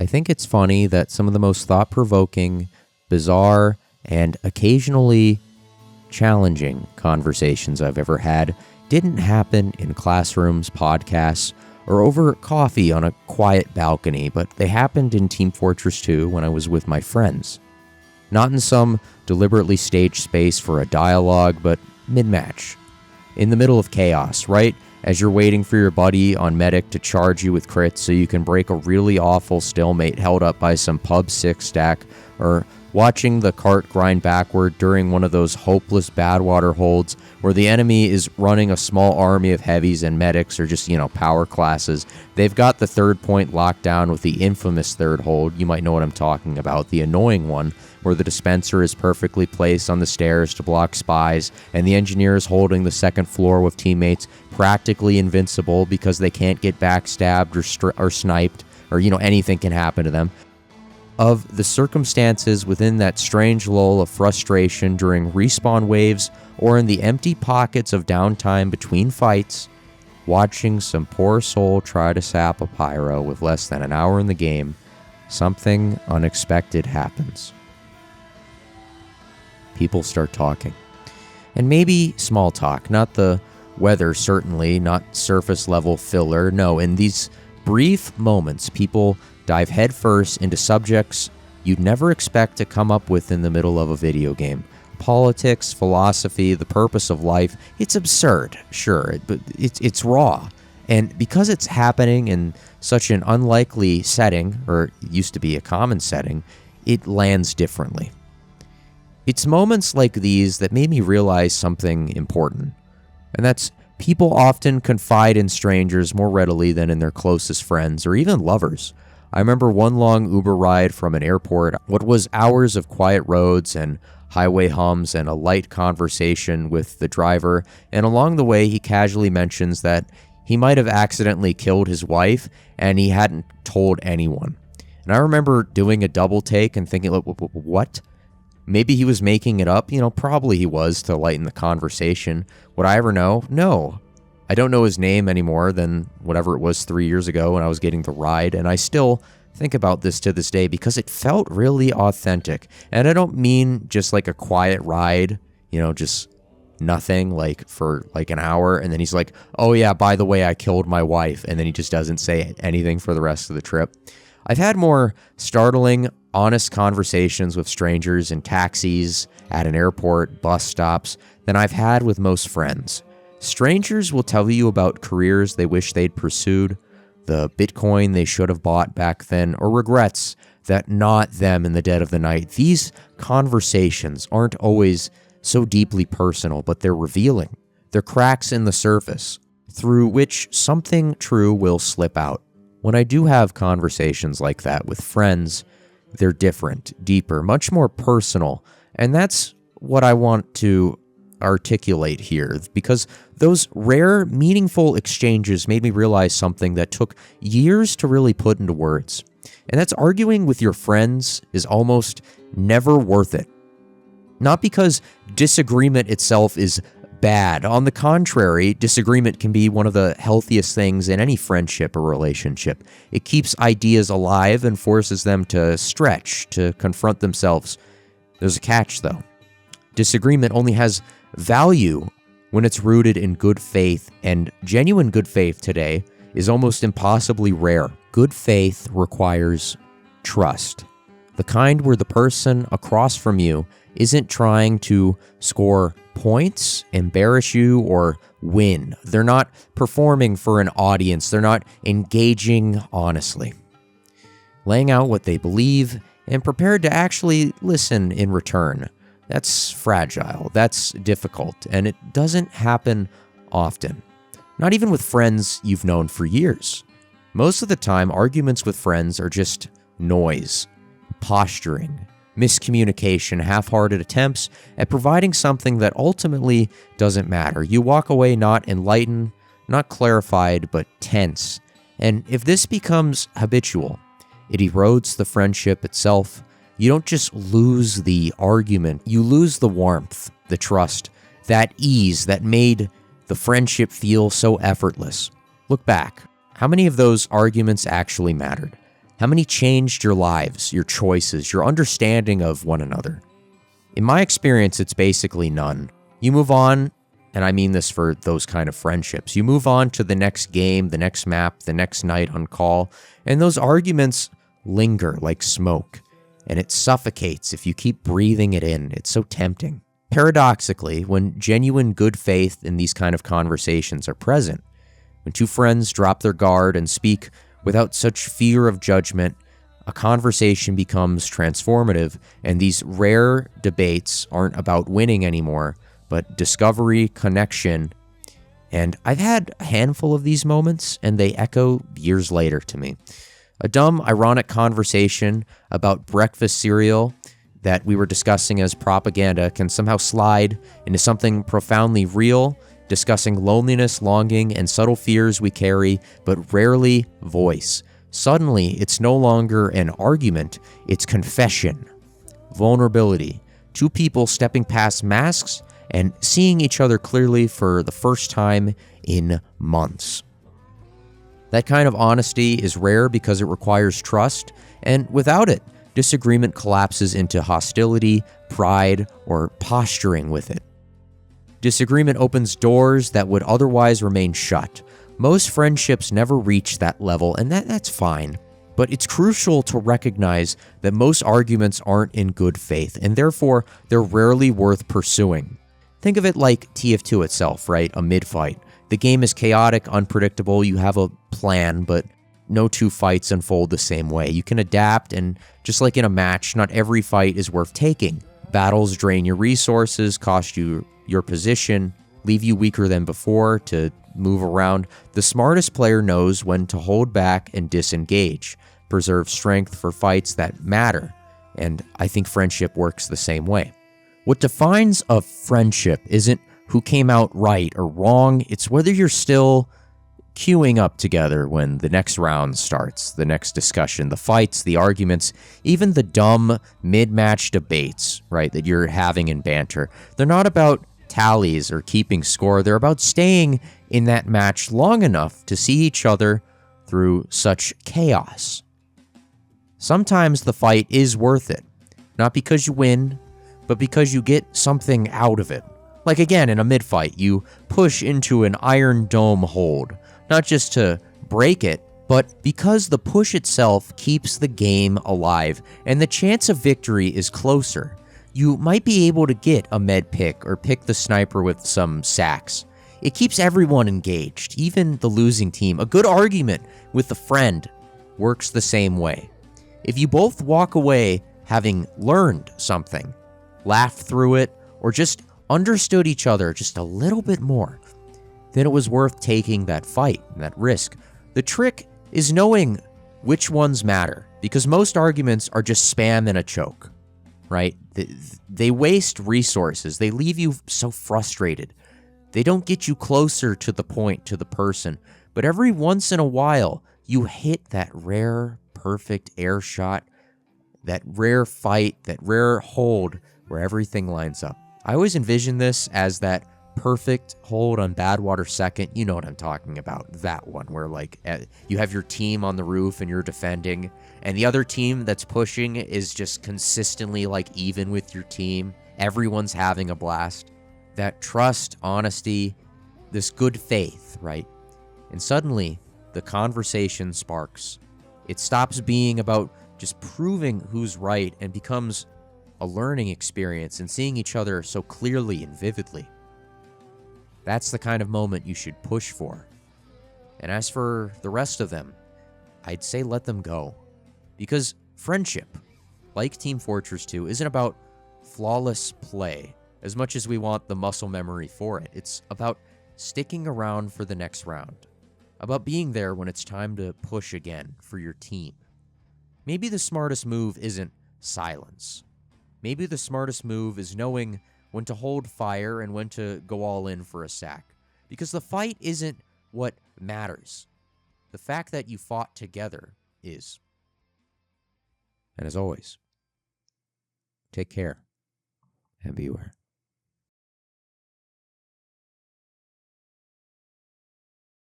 I think it's funny that some of the most thought-provoking, bizarre, and occasionally challenging conversations I've ever had didn't happen in classrooms, podcasts, or over coffee on a quiet balcony, but they happened in Team Fortress 2 when I was with my friends. Not in some deliberately staged space for a dialogue, but mid-match. In the middle of chaos, right as you're waiting for your buddy on medic to charge you with crits so you can break a really awful stalemate held up by some pub 6 stack, or watching the cart grind backward during one of those hopeless Badwater holds where the enemy is running a small army of heavies and medics, or just, power classes. They've got the third point locked down with the infamous third hold. You might know what I'm talking about. The annoying one where the dispenser is perfectly placed on the stairs to block spies, and the engineer is holding the second floor with teammates practically invincible because they can't get backstabbed or sniped, or, anything can happen to them. Of the circumstances within that strange lull of frustration during respawn waves or in the empty pockets of downtime between fights, watching some poor soul try to sap a pyro with less than an hour in the game, something unexpected happens. People start talking. And maybe small talk, not the weather certainly, not surface level filler. No, in these brief moments, people dive headfirst into subjects you'd never expect to come up with in the middle of a video game. Politics, philosophy, the purpose of life. It's absurd, sure, but it's raw. And because it's happening in such an unlikely setting, or it used to be a common setting, it lands differently. It's moments like these that made me realize something important, and that's people often confide in strangers more readily than in their closest friends or even lovers. I remember one long Uber ride from an airport, what was hours of quiet roads and highway hums and a light conversation with the driver, and along the way he casually mentions that he might have accidentally killed his wife and he hadn't told anyone. And I remember doing a double take and thinking, what? Maybe he was making it up, probably he was to lighten the conversation. Would I ever know? No. I don't know his name any more than whatever it was 3 years ago when I was getting the ride, and I still think about this to this day because it felt really authentic. And I don't mean just like a quiet ride, just nothing, like for like an hour, and then he's like, oh yeah, by the way, I killed my wife, and then he just doesn't say anything for the rest of the trip. I've had more startling, honest conversations with strangers in taxis, at an airport, bus stops, than I've had with most friends. Strangers will tell you about careers they wish they'd pursued, the Bitcoin they should have bought back then, or regrets that not them in the dead of the night. These conversations aren't always so deeply personal, but they're revealing. They're cracks in the surface, through which something true will slip out. When I do have conversations like that with friends, they're different, deeper, much more personal, and that's what I want to articulate here, because those rare, meaningful exchanges made me realize something that took years to really put into words. And that's arguing with your friends is almost never worth it. Not because disagreement itself is bad. On the contrary, disagreement can be one of the healthiest things in any friendship or relationship. It keeps ideas alive and forces them to stretch, to confront themselves. There's a catch, though. Disagreement only has value when it's rooted in good faith, and genuine good faith today is almost impossibly rare. Good faith requires trust. The kind where the person across from you isn't trying to score points, embarrass you, or win. They're not performing for an audience. They're not engaging honestly. Laying out what they believe and prepared to actually listen in return. That's fragile, that's difficult, and it doesn't happen often. Not even with friends you've known for years. Most of the time, arguments with friends are just noise, posturing, miscommunication, half-hearted attempts at providing something that ultimately doesn't matter. You walk away not enlightened, not clarified, but tense. And if this becomes habitual, it erodes the friendship itself. You don't just lose the argument, you lose the warmth, the trust, that ease that made the friendship feel so effortless. Look back. How many of those arguments actually mattered? How many changed your lives, your choices, your understanding of one another? In my experience, it's basically none. You move on, and I mean this for those kind of friendships. You move on to the next game, the next map, the next night on call, and those arguments linger like smoke, and it suffocates if you keep breathing it in. It's so tempting. Paradoxically, when genuine good faith in these kind of conversations are present, when two friends drop their guard and speak without such fear of judgment, a conversation becomes transformative, and these rare debates aren't about winning anymore, but discovery, connection. And I've had a handful of these moments, and they echo years later to me. A dumb, ironic conversation about breakfast cereal that we were discussing as propaganda can somehow slide into something profoundly real, discussing loneliness, longing, and subtle fears we carry, but rarely voice. Suddenly, it's no longer an argument, it's confession, vulnerability, two people stepping past masks and seeing each other clearly for the first time in months. That kind of honesty is rare because it requires trust, and without it, disagreement collapses into hostility, pride, or posturing with it. Disagreement opens doors that would otherwise remain shut. Most friendships never reach that level, and that's fine. But it's crucial to recognize that most arguments aren't in good faith, and therefore they're rarely worth pursuing. Think of it like TF2 itself, right? A midfight. The game is chaotic, unpredictable, you have a plan, but no two fights unfold the same way. You can adapt, and just like in a match, not every fight is worth taking. Battles drain your resources, cost you your position, leave you weaker than before to move around. The smartest player knows when to hold back and disengage, preserve strength for fights that matter, and I think friendship works the same way. What defines a friendship isn't who came out right or wrong, it's whether you're still queuing up together when the next round starts, the next discussion, the fights, the arguments, even the dumb mid-match debates, right, that you're having in banter. They're not about tallies or keeping score. They're about staying in that match long enough to see each other through such chaos. Sometimes the fight is worth it, not because you win, but because you get something out of it. Like again, in a mid-fight, you push into an Iron Dome hold, not just to break it, but because the push itself keeps the game alive, and the chance of victory is closer. You might be able to get a med pick or pick the sniper with some sacks. It keeps everyone engaged, even the losing team. A good argument with a friend works the same way. If you both walk away having learned something, laughed through it, or just understood each other just a little bit more, then it was worth taking that fight and that risk. The trick is knowing which ones matter, because most arguments are just spam and a choke, right? They waste resources. They leave you so frustrated. They don't get you closer to the point, to the person. But every once in a while, you hit that rare, perfect air shot, that rare fight, that rare hold where everything lines up. I always envision this as that perfect hold on Badwater 2nd. You know what I'm talking about. That one where like you have your team on the roof and you're defending, and the other team that's pushing is just consistently like even with your team. Everyone's having a blast. That trust, honesty, this good faith, right? And suddenly the conversation sparks. It stops being about just proving who's right and becomes a learning experience and seeing each other so clearly and vividly. That's the kind of moment you should push for. And as for the rest of them, I'd say let them go. Because friendship, like Team Fortress 2, isn't about flawless play as much as we want the muscle memory for it. It's about sticking around for the next round, about being there when it's time to push again for your team. Maybe the smartest move isn't silence. Maybe the smartest move is knowing when to hold fire and when to go all in for a sack. Because the fight isn't what matters. The fact that you fought together is. And as always, take care and beware.